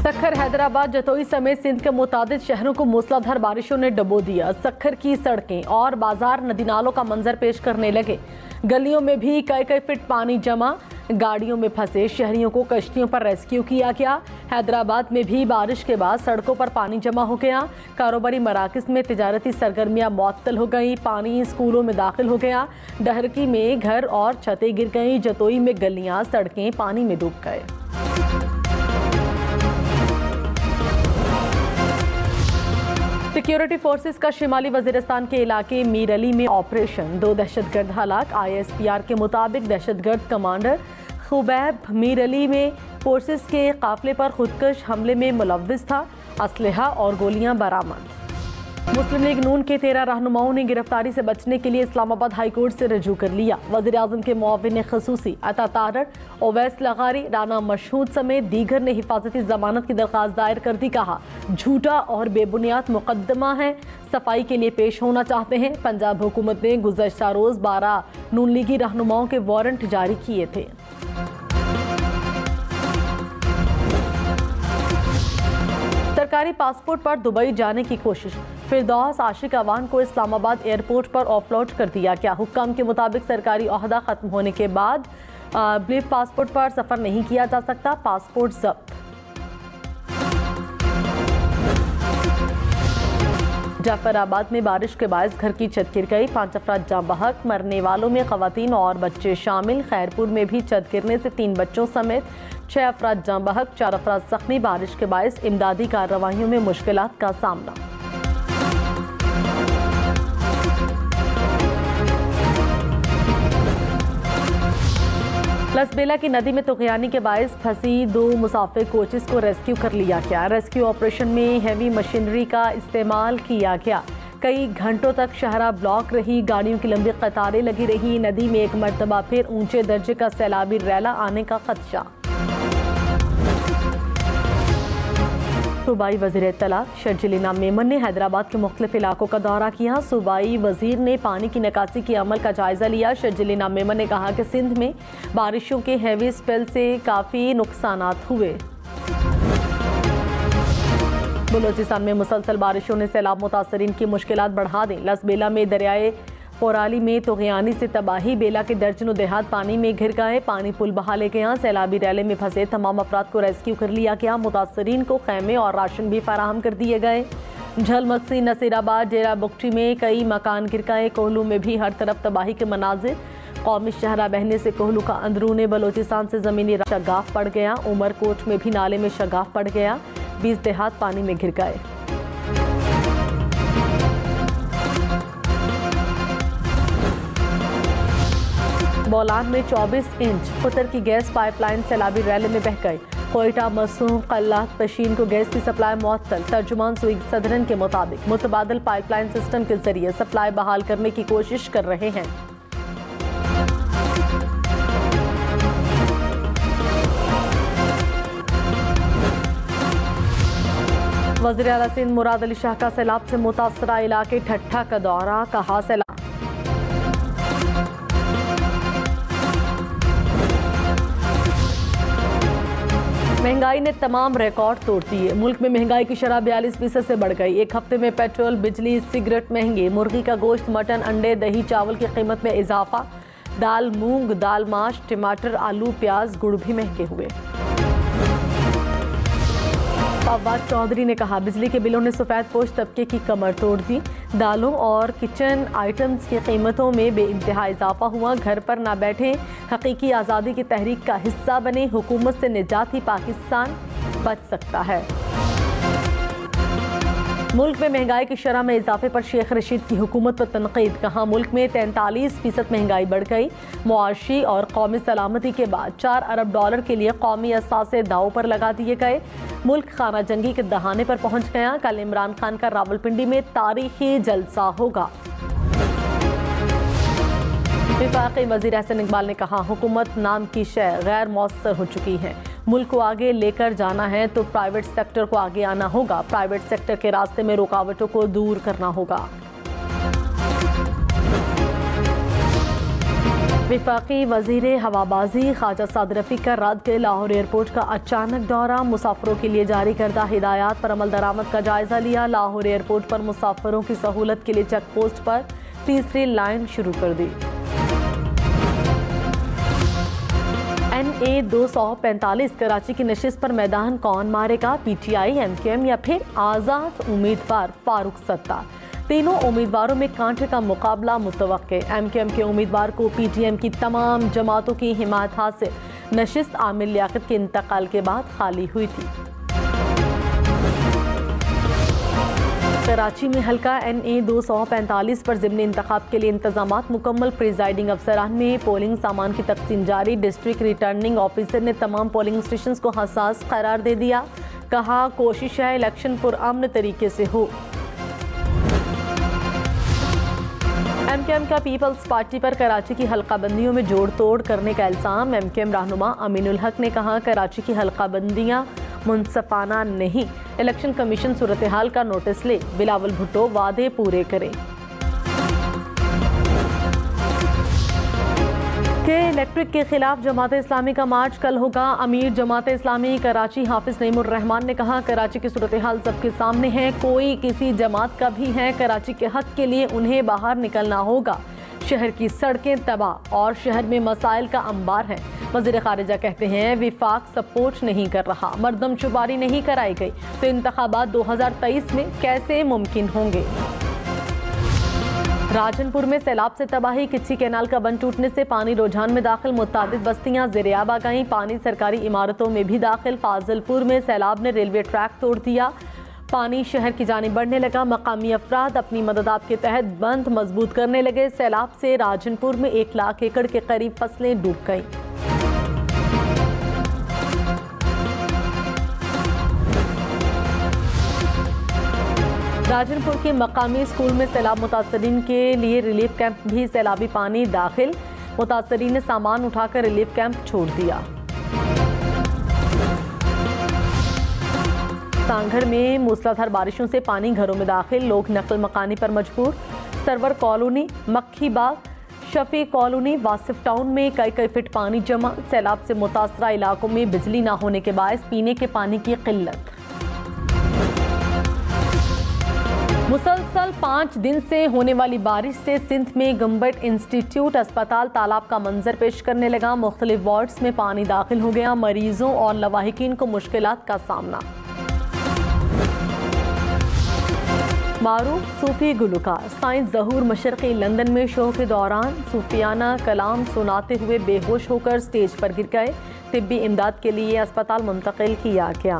सक्खर, हैदराबाद, जतोई समेत सिंध के मुतादिद शहरों को मूसलाधार बारिशों ने डुबो दिया। सक्खर की सड़कें और बाजार नदी नालों का मंजर पेश करने लगे। गलियों में भी कई फीट पानी जमा। गाड़ियों में फंसे शहरियों को कश्तियों पर रेस्क्यू किया गया। हैदराबाद में भी बारिश के बाद सड़कों पर पानी जमा हो गया। कारोबारी मराकज़ में तिजारती सरगर्मियां मुअत्तल हो गई। पानी स्कूलों में दाखिल हो गया। डहरकी में घर और छतें गिर गईं। जतोई में गलियां सड़कें पानी में डूब गए। सिक्योरिटी फोर्सेस का शिमाली वजीरिस्तान के इलाके मीर अली में ऑपरेशन। 2 दहशतगर्द हलाक। ISPR के मुताबिक दहशतगर्द कमांडर खुबैब मीर अली में फोर्सेस के काफिले पर खुदकश हमले में मुलव्विस था। असलहा और गोलियां बरामद। मुस्लिम लीग नून के 13 रहनुमाओं ने गिरफ्तारी से बचने के लिए इस्लामाबाद हाई कोर्ट से रजू कर लिया। वज़ीर आज़म के मुआविन ख़ुसूसी अता तारड़, ओवैस लगारी, राना मशहूद समेत दीगर ने हिफाजती जमानत की दरख्वास्त दायर कर दी। कहा, झूठा और बेबुनियाद मुकदमा है, सफाई के लिए पेश होना चाहते हैं। पंजाब हुकूमत ने गुज़श्ता रोज़ 12 नून लीगी रहनुमाओं के वारंट जारी किए थे। सरकारी पासपोर्ट पर दुबई जाने की कोशिश। फिरदौस आशिक अवान को इस्लामाबाद एयरपोर्ट पर ऑफलोड कर दिया गया। हुक्काम के मुताबिक सरकारी ओहदा खत्म होने के बाद ब्लिप पासपोर्ट पर सफर नहीं किया जा सकता। पासपोर्ट जब्त। जाफराबाद में बारिश के बायस घर की छत गिर गई। 5 अफराद जाँ बहक। मरने वालों में खवातीन और बच्चे शामिल। खैरपुर में भी छत गिरने से 3 बच्चों समेत 6 अफराद जाँ बहक, 4 अफराद जख्मी। बारिश के बायस इमदादी कार्रवाइयों में मुश्किलात का सामना। लसबेला की नदी में तुगयानी के बायस फंसी 2 मुसाफिर कोचेस को रेस्क्यू कर लिया गया। रेस्क्यू ऑपरेशन में हैवी मशीनरी का इस्तेमाल किया गया। कई घंटों तक शहरा ब्लॉक रही। गाड़ियों की लंबी कतारें लगी रही। नदी में एक मरतबा फिर ऊंचे दर्जे का सैलाबी रैला आने का खदशा। सूबाई वज़ीर इत्तला शर्जिल इनाम मेमन ने हैदराबाद के मुख्तलिफ इलाकों का दौरा किया। सूबाई वज़ीर ने पानी की निकासी के अमल का जायजा लिया। शर्जिल इनाम मेमन ने कहा कि सिंध में बारिशों के हैवी स्पेल से काफ़ी नुकसानात हुए। बलोचिस्तान में मुसलसल बारिशों ने सैलाब मुतासरीन की मुश्किलात बढ़ा दी। लसबेला में दरियाए पोराली में तुगयानी से तबाही। बेला के दर्जनों देहात पानी में घिर गए। पानी पुल बहा ले गया। सैलाबी रैले में फंसे तमाम अफराद को रेस्क्यू कर लिया गया। मुतासरीन को खैमे और राशन भी फराहम कर दिए गए। झलमक्सी, नसीराबाद, डेरा बुगटी में कई मकान गिर गए। कोहलू में भी हर तरफ तबाही के मनाजिर। कौमी शहरा बहने से कोहलू का अंदरूने बलोचिस्तान से ज़मीनी शगाफ पड़ गया। उमरकोट में भी नाले में शगाफ पड़ गया। 20 देहात पानी में घिर गए। बोलान में 24 इंच खुतर की गैस पाइपलाइन सैलाबी रैले में बह गई। कोयटा, मसूम, कल्लात, पशीन को गैस की सप्लाई मुअत्तल। तर्जुमान सुई सदरन के मुताबिक मुतबादिल पाइपलाइन सिस्टम के जरिए सप्लाई बहाल करने की कोशिश कर रहे हैं। वज़ीर आला सिंध मुराद अली शाह का सैलाब से मुतासरा इलाके ठट्ठा का दौरा। कहा, सैलाब महंगाई ने तमाम रिकॉर्ड तोड़ दिए। मुल्क में महंगाई की शरह 42% से बढ़ गई। एक हफ्ते में पेट्रोल, बिजली, सिगरेट महंगे। मुर्गी का गोश्त, मटन, अंडे, दही, चावल की कीमत में इजाफा। दाल, मूंग दाल, माश, टमाटर, आलू, प्याज, गुड़ भी महंगे हुए। फवाद चौधरी ने कहा, बिजली के बिलों ने सफेद पोश तबके की कमर तोड़ दी। दालों और किचन आइटम्स की कीमतों में बेइंतहा इजाफा हुआ। घर पर ना बैठे, हकीकी आज़ादी की तहरीक का हिस्सा बने। हुकूमत से निजात ही पाकिस्तान बच सकता है। मुल्क में महंगाई की शरह में इजाफे पर शेख रशीद की हुकूमत पर तनकीद। कहा, मुल्क में 43% महंगाई बढ़ गई। मुआशी और कौमी सलामती के बाद $4 अरब के लिए कौमी असासे दाव पर लगा दिए गए। मुल्क खाना जंगी के दहाने पर पहुंच गया। कल इमरान खान का रावलपिंडी में तारीखी जलसा होगा। विफाकी वज़ीर एहसन इकबाल ने कहा, हुकूमत नाम की शय गैर मौसर हो चुकी है। मुल्क को आगे लेकर जाना है तो प्राइवेट सेक्टर को आगे आना होगा। प्राइवेट सेक्टर के रास्ते में रुकावटों को दूर करना होगा। वफाकी वजीर हवाबाजी ख्वाजा साद रफीक का रद्द के लाहौर एयरपोर्ट का अचानक दौरा, मुसाफिरों के लिए जारी करदा हिदायत पर अमल दरामद का जायजा लिया। लाहौर एयरपोर्ट पर मुसाफिरों की सहूलत के लिए चेक पोस्ट पर तीसरी लाइन शुरू कर दी। NA 245 कराची की नशिस्त पर मैदान कौन मारेगा, PTI, MKM या फिर आज़ाद उम्मीदवार फारूक सत्तार। तीनों उम्मीदवारों में कांटे का मुकाबला मुतवक्के। MKM के उम्मीदवार को PTM की तमाम जमातों की हिमायत हासिल, नशिस्त आमिर लियाकत के इंतकाल के बाद खाली हुई थी। कराची में हल्का NA 245 पर ज़िम्नी इंतखाब के लिए इंतजामात मुकम्मल। प्रिजाइडिंग अफसरान में पोलिंग सामान की तकसीम जारी। डिस्ट्रिक्ट रिटर्निंग ऑफिसर ने तमाम पोलिंग स्टेशन को हसास करार दे दिया। कहा कोशिश है इलेक्शन पुरअमन तरीके से हो। MKM का पीपल्स पार्टी पर कराची की हल्का बंदियों में जोड़ तोड़ करने का इल्ज़ाम। MKM रहनुमा अमीनुल हक ने कहा कराची की हल्का बंदियाँ मुनसफाना नहीं, इलेक्शन कमीशन सूरत हाल का नोटिस ले, बिलावल भुट्टो वादे पूरे करें। के इलेक्ट्रिक के खिलाफ जमात इस्लामी का मार्च कल होगा। अमीर जमात इस्लामी कराची हाफिज नईमुर रहमान ने कहा कराची की सूरत हाल सबके सामने है, कोई किसी जमात का भी है, कराची के हक के लिए उन्हें बाहर निकलना होगा। शहर की सड़कें तबाह और शहर में मसाइल का अंबार है। वज़ीर ख़ारिजा कहते हैं विफाक सपोर्ट नहीं कर रहा, मरदमशुमारी नहीं कराई गई तो इंतखाबात 2023 में कैसे मुमकिन होंगे। राजनपुर में सैलाब से तबाही, किच्ची कैनाल का बंद टूटने से पानी रुझान में दाखिल, मुतादिद बस्तियां ज़ेर-ए-आब आ गईं, पानी सरकारी इमारतों में भी दाखिल। फाजिलपुर में सैलाब ने रेलवे ट्रैक तोड़ दिया, पानी शहर की जानिब बढ़ने लगा। मकामी अफराद अपनी मदद आपके तहत बंद मजबूत करने लगे। सैलाब से राजनपुर में 1 लाख एकड़ के करीब फसलें डूब गईं। राजनपुर के मकामी स्कूल में सैलाब मुतासरीन के लिए रिलीफ कैंप भी सैलाबी पानी दाखिल, मुतासरीन ने सामान उठाकर रिलीफ कैंप छोड़ दिया। सांघर में मूसलाधार बारिशों से पानी घरों में दाखिल, लोग नकल मकानी पर मजबूर। सरवर कॉलोनी, मक्खी बाग, शफी कॉलोनी, वासिफ टाउन में कई फीट पानी जमा। सैलाब से मुतासरा इलाकों में बिजली न होने के बायस पीने के पानी की किल्लत। मुसलसल 5 दिन से होने वाली बारिश से सिंध में गम्बट इंस्टीट्यूट अस्पताल तालाब का मंजर पेश करने लगा। मुख्तलिफ वार्ड्स में पानी दाखिल हो गया, मरीजों और लवाहिकीन को मुश्किलात का सामना। मारूफ सूफी गुलकार साइंस ज़हूर मशरक़ी लंदन में शो के दौरान सूफियाना कलाम सुनाते हुए बेहोश होकर स्टेज पर गिर गए। तिब्बी इमदाद के लिए अस्पताल मुंतकिल किया गया।